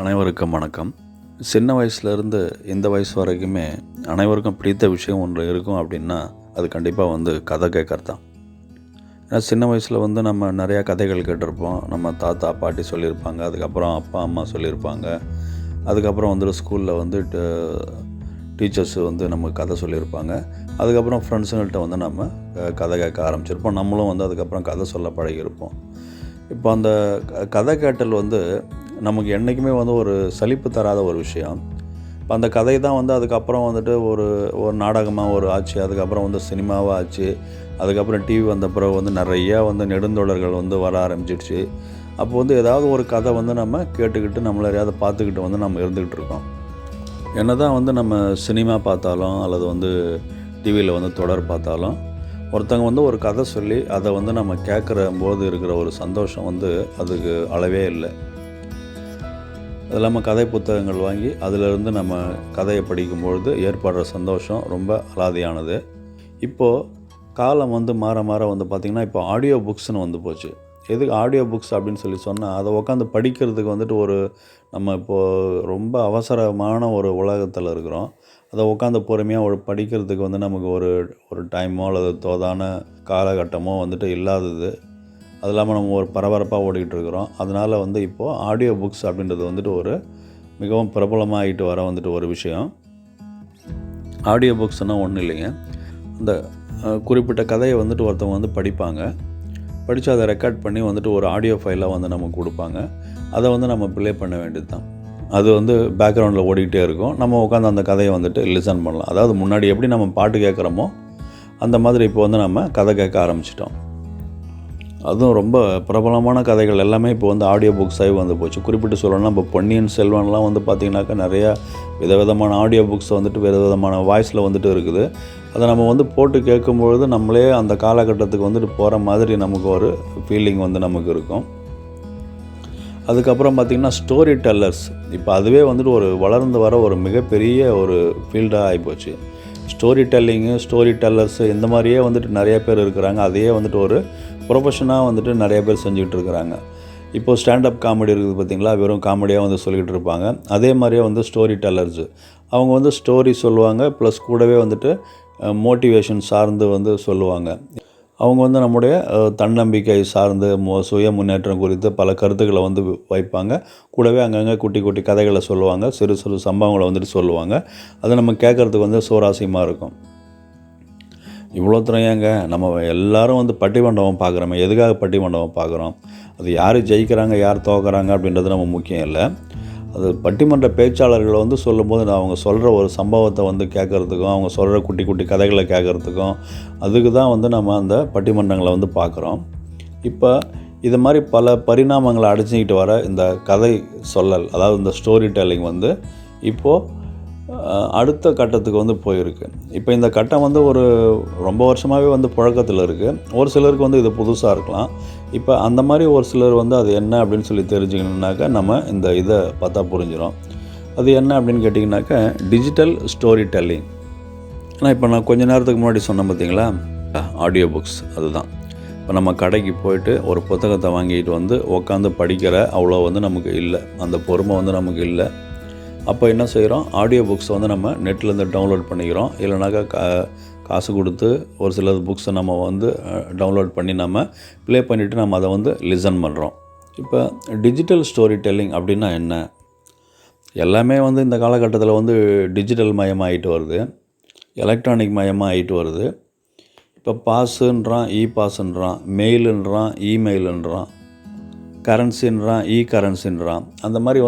அனைவருக்கும் வணக்கம். சின்ன வயசுலேருந்து இந்த வயசு வரைக்குமே அனைவருக்கும் பிடித்த விஷயம் ஒன்று இருக்கும் அப்படின்னா அது கண்டிப்பாக கதை கேட்கறது தான். ஏன்னா சின்ன வயசில் நம்ம நிறையா கதைகள் கேட்டிருப்போம். நம்ம தாத்தா பாட்டி சொல்லியிருப்பாங்க, அதுக்கப்புறம் அப்பா அம்மா சொல்லியிருப்பாங்க, அதுக்கப்புறம் ஸ்கூலில் டீச்சர்ஸ் நமக்கு கதை சொல்லியிருப்பாங்க, அதுக்கப்புறம் ஃப்ரெண்ட்ஸுங்கள்கிட்ட நம்ம கதை கேட்க ஆரம்பிச்சிருப்போம். நம்மளும் அதுக்கப்புறம் கதை சொல்ல பழகியிருப்போம். இப்போ அந்த கதை கேட்டல் நமக்கு என்றைக்குமே ஒரு சலிப்பு தராத ஒரு விஷயம். இப்போ அந்த கதை தான் அதுக்கப்புறம் ஒரு ஒரு நாடகமாக ஆச்சு, அதுக்கப்புறம் சினிமாவாக ஆச்சு, அதுக்கப்புறம் டிவி வந்த பிறகு நிறையா நெடுந்தொடர்கள் வர ஆரம்பிச்சிடுச்சு. அப்போ ஏதாவது ஒரு கதை நம்ம கேட்டுக்கிட்டு நம்மளை யாரையாவது பார்த்துக்கிட்டு நம்ம இருந்துக்கிட்டு இருக்கோம். என்ன தான் நம்ம சினிமா பார்த்தாலும் அல்லது டிவியில் தொடர் பார்த்தாலும் ஒருத்தவங்க ஒரு கதை சொல்லி அதை நம்ம கேட்குற போது இருக்கிற ஒரு சந்தோஷம் அதுக்கு அளவே இல்லை. அது இல்லாமல் கதை புத்தகங்கள் வாங்கி அதிலிருந்து நம்ம கதையை படிக்கும்பொழுது ஏற்படுற சந்தோஷம் ரொம்ப அலாதியானது. இப்போது காலம் மாற மாற பார்த்திங்கன்னா இப்போ ஆடியோ புக்ஸ்னு போச்சு. எதுக்கு ஆடியோ புக்ஸ் அப்படின்னு சொன்னால் அதை உட்காந்து படிக்கிறதுக்கு நம்ம இப்போது ரொம்ப அவசரமான ஒரு உலகத்தில் இருக்கிறோம். அதை உட்காந்து பொறுமையாக படிக்கிறதுக்கு நமக்கு ஒரு டைமோ அல்லது தோதான காலகட்டமோ இல்லாதது. அது இல்லாமல் நம்ம ஒரு பரபரப்பாக ஓடிக்கிட்டு இருக்கிறோம். அதனால் இப்போது ஆடியோ புக்ஸ் அப்படின்றது ஒரு மிகவும் பிரபலமாகிட்டு வர ஒரு விஷயம். ஆடியோ புக்ஸ்னால் ஒன்றும் இல்லைங்க, அந்த குறிப்பிட்ட கதையை ஒருத்தவங்க படிப்பாங்க, படித்து அதை ரெக்கார்ட் பண்ணி ஒரு ஆடியோ ஃபைலாக நமக்கு கொடுப்பாங்க. அதை நம்ம ப்ளே பண்ண வேண்டியது தான். அது பேக்ரவுண்டில் ஓடிக்கிட்டே இருக்கும். நம்ம உட்காந்து அந்த கதையை லிசன் பண்ணலாம். அதாவது முன்னாடி எப்படி நம்ம பாட்டு கேட்குறோமோ அந்த மாதிரி இப்போ நம்ம கதை கேட்க ஆரம்பிச்சிட்டோம். அதுவும் ரொம்ப பிரபலமான கதைகள் எல்லாமே இப்போ ஆடியோ புக்ஸாகி போச்சு. குறிப்பிட்டு சொல்லணும்னா இப்போ பொன்னியின் செல்வன்லாம் பார்த்திங்கனாக்கா நிறையா விதவிதமான ஆடியோ புக்ஸ் வேறு விதமான வாய்ஸில் இருக்குது. அதை நம்ம போட்டு கேட்கும்பொழுது நம்மளே அந்த காலகட்டத்துக்கு போகிற மாதிரி நமக்கு ஒரு ஃபீலிங் நமக்கு இருக்கும். அதுக்கப்புறம் பார்த்திங்கன்னா ஸ்டோரி டெல்லர்ஸ், இப்போ அதுவே ஒரு வளர்ந்து வர ஒரு மிகப்பெரிய ஒரு ஃபீல்டாக ஆகிப்போச்சு. ஸ்டோரி டெல்லர்ஸு இந்த மாதிரியே நிறைய பேர் இருக்கிறாங்க. அதையே ஒரு ப்ரொஃபஷனாக நிறைய பேர் செஞ்சுக்கிட்டு இருக்கிறாங்க. இப்போது ஸ்டாண்டப் காமெடி இருக்குது பார்த்திங்களா, வெறும் காமெடியாக சொல்லிக்கிட்டு இருப்பாங்க. அதே மாதிரியே ஸ்டோரி டெல்லர்ஸு அவங்க ஸ்டோரி சொல்லுவாங்க, ப்ளஸ் கூடவே மோட்டிவேஷன் சார்ந்து சொல்லுவாங்க. அவங்க நம்முடைய தன்னம்பிக்கை சார்ந்து சுய முன்னேற்றம் குறித்து பல கருத்துக்களை வைப்பாங்க. கூடவே அங்கங்கே குட்டி குட்டி கதைகளை சொல்லுவாங்க, சிறு சிறு சம்பவங்களை சொல்லுவாங்க. அது நம்ம கேட்குறதுக்கு சுவாரஸ்யமாக இருக்கும். இவ்வளோ ஏங்க நம்ம எல்லோரும் பட்டிமண்டபம் பார்க்குறோமே, எதுக்காக பட்டிமண்டபம் பார்க்குறோம்? அது யார் ஜெயிக்கிறாங்க யார் தோக்குறாங்க அப்படின்றது நம்ம முக்கியம் இல்லை. அது பட்டிமன்ற பேச்சாளர்களை சொல்லும்போது அவங்க சொல்கிற ஒரு சம்பவத்தை கேட்குறதுக்கும், அவங்க சொல்கிற குட்டி குட்டி கதைகளை கேட்குறதுக்கும், அதுக்கு தான் நம்ம அந்த பட்டிமன்றங்களை பார்க்குறோம். இப்போ இது மாதிரி பல பரிணாமங்களை அடைச்சிக்கிட்டு வர இந்த கதை சொல்லல், அதாவது இந்த ஸ்டோரி டெல்லிங் இப்போது அடுத்த கட்டத்துக்கு போயிருக்கு. இப்போ இந்த கட்டம் ஒரு ரொம்ப வருஷமாகவே புழக்கத்தில் இருக்குது. ஒரு சிலருக்கு இது புதுசாக இருக்கலாம். இப்போ அந்த மாதிரி ஒரு சிலர் அது என்ன அப்படின்னு தெரிஞ்சுக்கணுன்னாக்கா நம்ம இந்த இதை பார்த்தா புரிஞ்சிடும். அது என்ன அப்படின்னு கேட்டிங்கனாக்கா டிஜிட்டல் ஸ்டோரி டெல்லிங். ஆனால் இப்போ நான் கொஞ்சம் நேரத்துக்கு முன்னாடி சொன்னேன் பார்த்தீங்களா, ஆடியோ புக்ஸ். அதுதான் இப்போ நம்ம கடைக்கு போயிட்டு ஒரு புத்தகத்தை வாங்கிட்டு உட்காந்து படிக்கிற அவ்வளோ நமக்கு இல்லை, அந்த பொறுமை நமக்கு இல்லை. அப்போ என்ன செய்கிறோம், ஆடியோ புக்ஸை நம்ம நெட்லேருந்து டவுன்லோட் பண்ணிக்கிறோம். இல்லைனாக்கா காசு கொடுத்து ஒரு சில புக்ஸை நம்ம டவுன்லோட் பண்ணி நம்ம ப்ளே பண்ணிவிட்டு நம்ம அதை லிசன் பண்ணுறோம். இப்போ டிஜிட்டல் ஸ்டோரி டெல்லிங் அப்படின்னா என்ன? எல்லாமே இந்த காலகட்டத்தில் டிஜிட்டல் மயமாகிட்டு வருது, எலக்ட்ரானிக் மயமாக ஆகிட்டு வருது. இப்போ பாஸுன்றான், இ பாஸுன்றான், மெயிலுன்றான், இமெயிலுன்றான், கரன்சின்றான், கரன்சின்றான். அந்த மாதிரி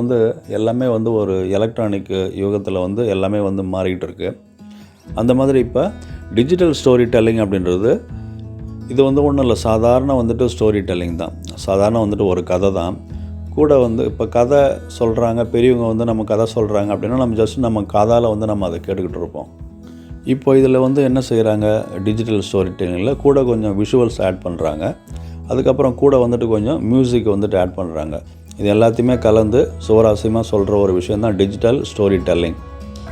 எல்லாமே ஒரு எலக்ட்ரானிக் யுகத்தில் எல்லாமே மாறிக்கிட்டு இருக்குது. அந்த மாதிரி இப்போ டிஜிட்டல் ஸ்டோரி டெல்லிங் அப்படின்றது இது ஒன்றும் இல்லை, சாதாரண ஸ்டோரி டெல்லிங் தான். சாதாரண ஒரு கதை தான். கூட இப்போ கதை சொல்கிறாங்க பெரியவங்க நம்ம கதை சொல்கிறாங்க அப்படின்னா நம்ம ஜஸ்ட் நம்ம காதால் நம்ம அதை கேட்டுக்கிட்டு இருப்போம். இப்போ இதில் என்ன செய்கிறாங்க, டிஜிட்டல் ஸ்டோரி டெல்லிங்கில் கூட கொஞ்சம் விஷுவல்ஸ் ஆட் பண்ணுறாங்க. அதுக்கப்புறம் கூட கொஞ்சம் மியூசிக் ஆட் பண்ணுறாங்க. இது எல்லாத்தையுமே கலந்து சுவாரஸ்யமாக சொல்கிற ஒரு விஷயம் தான் டிஜிட்டல் ஸ்டோரி டெல்லிங்.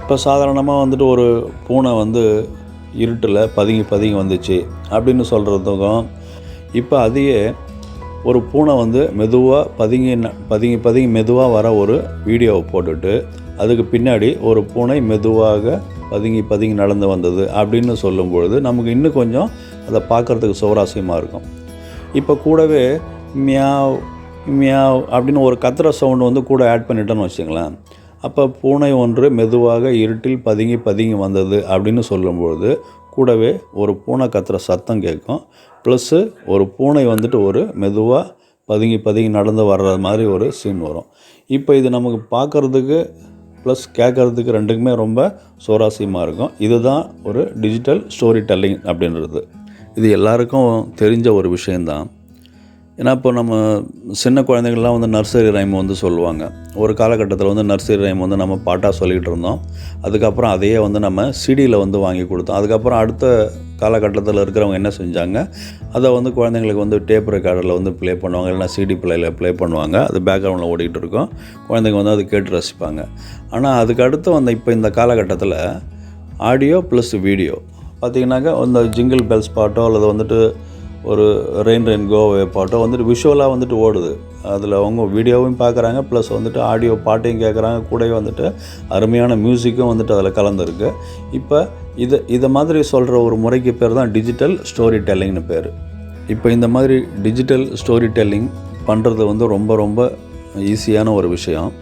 இப்போ சாதாரணமாக ஒரு பூனை இருட்டில் பதுங்கி வந்துச்சு அப்படின்னு சொல்கிறதுக்கும், இப்போ அதையே ஒரு பூனை வந்து மெதுவாக பதுங்கி மெதுவாக வர ஒரு வீடியோவை போட்டுட்டு அதுக்கு பின்னாடி ஒரு பூனை மெதுவாக பதுங்கி நடந்து வந்தது அப்படின்னு சொல்லும்பொழுது நமக்கு இன்னும் கொஞ்சம் அதை பார்க்குறதுக்கு சுவாரஸ்யமாக இருக்கும். இப்போ கூடவே மியாவ் மியாவ் அப்படின்னு ஒரு கத்துற சவுண்டு வந்து கூட ஆட் பண்ணிட்டோன்னு வச்சுங்களேன். அப்போ பூனை ஒன்று மெதுவாக இருட்டில் பதுங்கி வந்தது அப்படின்னு சொல்லும்பொழுது கூடவே ஒரு பூனை கத்துற சத்தம் கேட்கும். ப்ளஸ்ஸு ஒரு பூனை வந்துட்டு ஒரு மெதுவாக பதுங்கி நடந்து வர்ற மாதிரி ஒரு சீன் வரும். இப்போ இது நமக்கு பார்க்குறதுக்கு ப்ளஸ் கேட்குறதுக்கு ரெண்டுக்குமே ரொம்ப சுவாரஸ்யமாக இருக்கும். இதுதான் ஒரு டிஜிட்டல் ஸ்டோரி டெல்லிங் அப்படின்றது. இது எல்லாருக்கும் தெரிஞ்ச ஒரு விஷயந்தான். ஏன்னா இப்போ நம்ம சின்ன குழந்தைகள்லாம் வந்து நர்சரி ரைம் வந்து சொல்லுவாங்க. ஒரு காலகட்டத்தில் வந்து நர்சரி ரைம் வந்து நம்ம பாட்டாக சொல்லிகிட்டு இருந்தோம். அதுக்கப்புறம் அதையே வந்து நம்ம சிடியில் வந்து வாங்கி கொடுத்தோம். அதுக்கப்புறம் அடுத்த காலகட்டத்தில் இருக்கிறவங்க என்ன செஞ்சாங்க, அதை வந்து குழந்தைங்களுக்கு வந்து டேப் ரெக்கார்டரில் வந்து ப்ளே பண்ணுவாங்க, இல்லைனா சிடி பிளேயில் ப்ளே பண்ணுவாங்க. அது பேக்ரவுண்டில் ஓடிக்கிட்டு இருக்கும். குழந்தைங்க வந்து அதை கேட்டு ரசிப்பாங்க. ஆனால் அதுக்கு அடுத்து இப்போ இந்த காலகட்டத்தில் ஆடியோ ப்ளஸ் வீடியோ பார்த்திங்கனாக்கா இந்த ஜிங்கிள் பெல்ஸ் பாட்டோ அல்லது வந்துட்டு ஒரு ரெயின் கோவே பாட்டோ வந்துட்டு விஷுவலாக வந்துட்டு ஓடுது. அதில் அவங்க வீடியோவும் பார்க்குறாங்க, ப்ளஸ் வந்துட்டு ஆடியோ பாட்டையும் கேட்குறாங்க, கூடவே வந்துட்டு அருமையான மியூசிக்கும் வந்துட்டு அதில் கலந்துருக்கு. இப்போ இதை மாதிரி சொல்கிற ஒரு முறைக்கு பேர் தான் டிஜிட்டல் ஸ்டோரி டெல்லிங்னு பேர். இப்போ இந்த மாதிரி டிஜிட்டல் ஸ்டோரி டெல்லிங் பண்ணுறது வந்து ரொம்ப ஈஸியான ஒரு விஷயம்.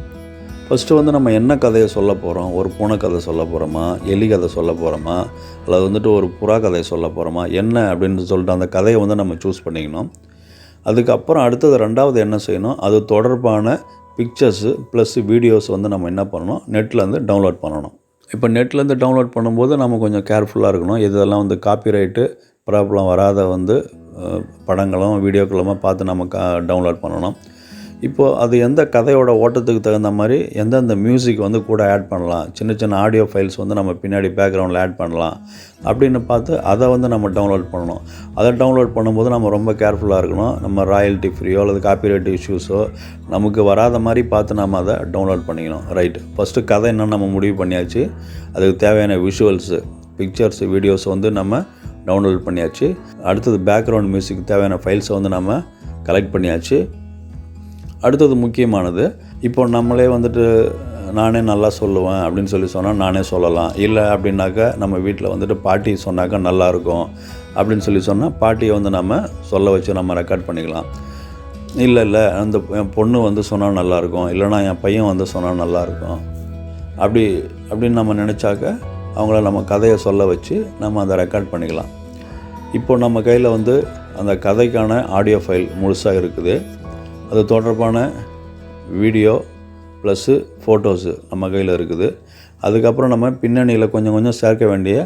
ஃபஸ்ட்டு வந்து நம்ம என்ன கதையை சொல்ல போகிறோம், ஒரு பூனை கதை சொல்ல போகிறோமா, எலி கதை சொல்ல போகிறோமா, அல்லது வந்துட்டு ஒரு புறா கதையை சொல்ல போகிறோமா, என்ன அப்படின்னு சொல்லிட்டு அந்த கதையை வந்து நம்ம சூஸ் பண்ணிக்கணும். அதுக்கப்புறம் அடுத்தது ரெண்டாவது என்ன செய்யணும், அது தொடர்பான பிக்சர்ஸு ப்ளஸ் வீடியோஸ் வந்து நம்ம என்ன பண்ணணும், நெட்லேருந்து டவுன்லோட் பண்ணணும். இப்போ நெட்லேருந்து டவுன்லோட் பண்ணும்போது நம்ம கொஞ்சம் கேர்ஃபுல்லாக இருக்கணும். இதெல்லாம் வந்து காப்பிரைட்டு ப்ராப்ளம் வராத வந்து படங்களும் வீடியோக்களும் பார்த்து நம்ம டவுன்லோட் பண்ணணும். இப்போது அது எந்த கதையோட ஓட்டத்துக்கு தகுந்த மாதிரி எந்தெந்த மியூசிக் வந்து கூட ஆட் பண்ணலாம், சின்ன ஆடியோ ஃபைல்ஸ் வந்து நம்ம பின்னாடி பேக்ரவுண்டில் ஆட் பண்ணலாம் அப்படின்னு பார்த்து அதை வந்து நம்ம டவுன்லோட் பண்ணணும். அதை டவுன்லோட் பண்ணும்போது நம்ம ரொம்ப கேர்ஃபுல்லாக இருக்கணும். நம்ம ராயல்ட்டி ஃப்ரீயோ அல்லது காப்பிரைட் இஷ்யூஸோ நமக்கு வராத மாதிரி பார்த்து நம்ம அதை டவுன்லோட் பண்ணிக்கணும். ரைட்டு, ஃபஸ்ட்டு கதை என்னன்னு நம்ம முடிவு பண்ணியாச்சு. அதுக்கு தேவையான விஷுவல்ஸு, பிக்சர்ஸு, வீடியோஸ் வந்து நம்ம டவுன்லோட் பண்ணியாச்சு. அடுத்தது பேக்ரவுண்ட் மியூசிக் தேவையான ஃபைல்ஸை வந்து நம்ம கலெக்ட் பண்ணியாச்சு. அடுத்தது முக்கியமானது, இப்போ நம்மளே வந்துட்டு நானே நல்லா சொல்லுவேன் அப்படின்னு சொன்னால் நானே சொல்லலாம். இல்லை அப்படின்னாக்கா நம்ம வீட்டில் வந்துட்டு பாட்டி சொன்னாக்கா நல்லாயிருக்கும் அப்படின்னு சொன்னால் பாட்டியை வந்து நம்ம சொல்ல வச்சு நம்ம ரெக்கார்ட் பண்ணிக்கலாம். இல்லை அந்த என் பொண்ணு வந்து சொன்னால் நல்லாயிருக்கும், இல்லைனா என் பையன் வந்து சொன்னால் நல்லாயிருக்கும் அப்படின்னு நம்ம நினச்சாக்க அவங்கள நம்ம கதையை சொல்ல வச்சு நம்ம அதை ரெக்கார்ட் பண்ணிக்கலாம். இப்போ நம்ம கையில் வந்து அந்த கதைக்கான ஆடியோ ஃபைல் முழுசாக இருக்குது. அது தொடர்பான வீடியோ ப்ளஸ்ஸு ஃபோட்டோஸு நம்ம கையில் இருக்குது. அதுக்கப்புறம் நம்ம பின்னணியில் கொஞ்சம் சேர்க்க வேண்டிய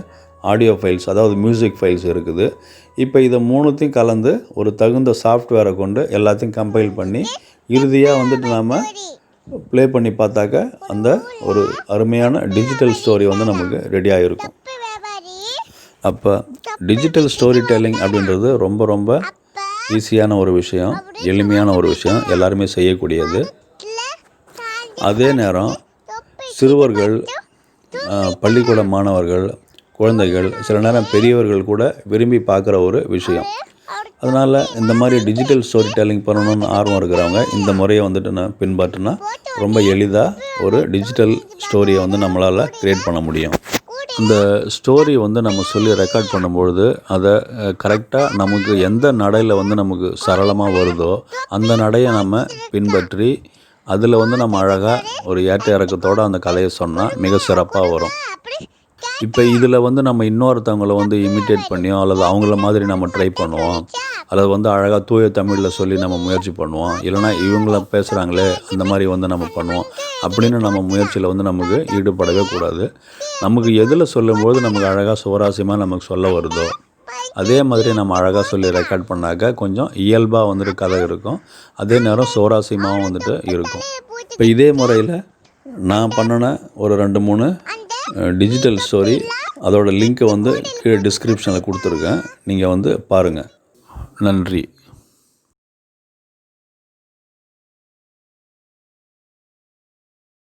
ஆடியோ ஃபைல்ஸ், அதாவது மியூசிக் ஃபைல்ஸ் இருக்குது. இப்போ இதை மூணுத்தையும் கலந்து ஒரு தகுந்த சாஃப்ட்வேரை கொண்டு எல்லாத்தையும் கம்பைல் பண்ணி இறுதியாக வந்துட்டு நம்ம ப்ளே பண்ணி பார்த்தாக்க அந்த ஒரு அருமையான டிஜிட்டல் ஸ்டோரி வந்து நமக்கு ரெடியாக இருக்கும். அப்போ டிஜிட்டல் ஸ்டோரி டெல்லிங் அப்படின்றது ரொம்ப ஈஸியான ஒரு விஷயம், எளிமையான ஒரு விஷயம், எல்லாருமே செய்யக்கூடியது. அதே நேரம் சிறுவர்கள், பள்ளிக்கூட மாணவர்கள், குழந்தைகள், சில நேரம் பெரியவர்கள் கூட விரும்பி பார்க்குற ஒரு விஷயம். அதனால் இந்த மாதிரி டிஜிட்டல் ஸ்டோரி டெல்லிங் பண்ணணும்னு ஆர்வம் இருக்கிறவங்க இந்த முறையை வந்துட்டு நான் பின்பற்றினா ரொம்ப எளிதாக ஒரு டிஜிட்டல் ஸ்டோரியை வந்து நம்மளால் க்ரியேட் பண்ண முடியும். அந்த ஸ்டோரி வந்து நம்ம சொல்லி ரெக்கார்ட் பண்ணும்பொழுது அதை கரெக்டாக நமக்கு எந்த நடையில் வந்து நமக்கு சரளமாக வருதோ அந்த நடையை நம்ம பின்பற்றி அதில் வந்து நம்ம அழகாக ஒரு ஏற்ற இறக்கத்தோடு அந்த கதையை சொன்னால் மிக சிறப்பாக வரும். இப்போ இதில் வந்து நம்ம இன்னொருத்தவங்களை வந்து இமிட்டேட் பண்ணியோ அல்லது அவங்கள மாதிரி நம்ம ட்ரை பண்ணுவோம், அல்லது வந்து அழகாக தூய தமிழில் சொல்லி நம்ம முயற்சி பண்ணுவோம், இல்லைனா இவங்கள பேசுகிறாங்களே அந்த மாதிரி வந்து நம்ம பண்ணுவோம் அப்படின்னு நம்ம முயற்சியில் வந்து நமக்கு ஈடுபடவே கூடாது. நமக்கு எதில் சொல்லும்போது நமக்கு அழகாக சுவாரஸ்யமாக நமக்கு சொல்ல வருதோ அதே மாதிரி நம்ம அழகாக சொல்லி ரெக்கார்ட் பண்ணாக்க கொஞ்சம் இயல்பாக வந்துட்டு கதை இருக்கும், அதே நேரம் சுவாரஸ்யமாகவும் வந்துட்டு இருக்கும். இப்போ இதே முறையில் நான் பண்ணின ஒரு 2-3 டிஜிட்டல் ஸ்டோரி அதோட லிங்க்கை வந்து கீழே டிஸ்கிரிப்ஷனில் கொடுத்துருக்கேன், நீங்கள் வந்து பாருங்கள். நன்றி.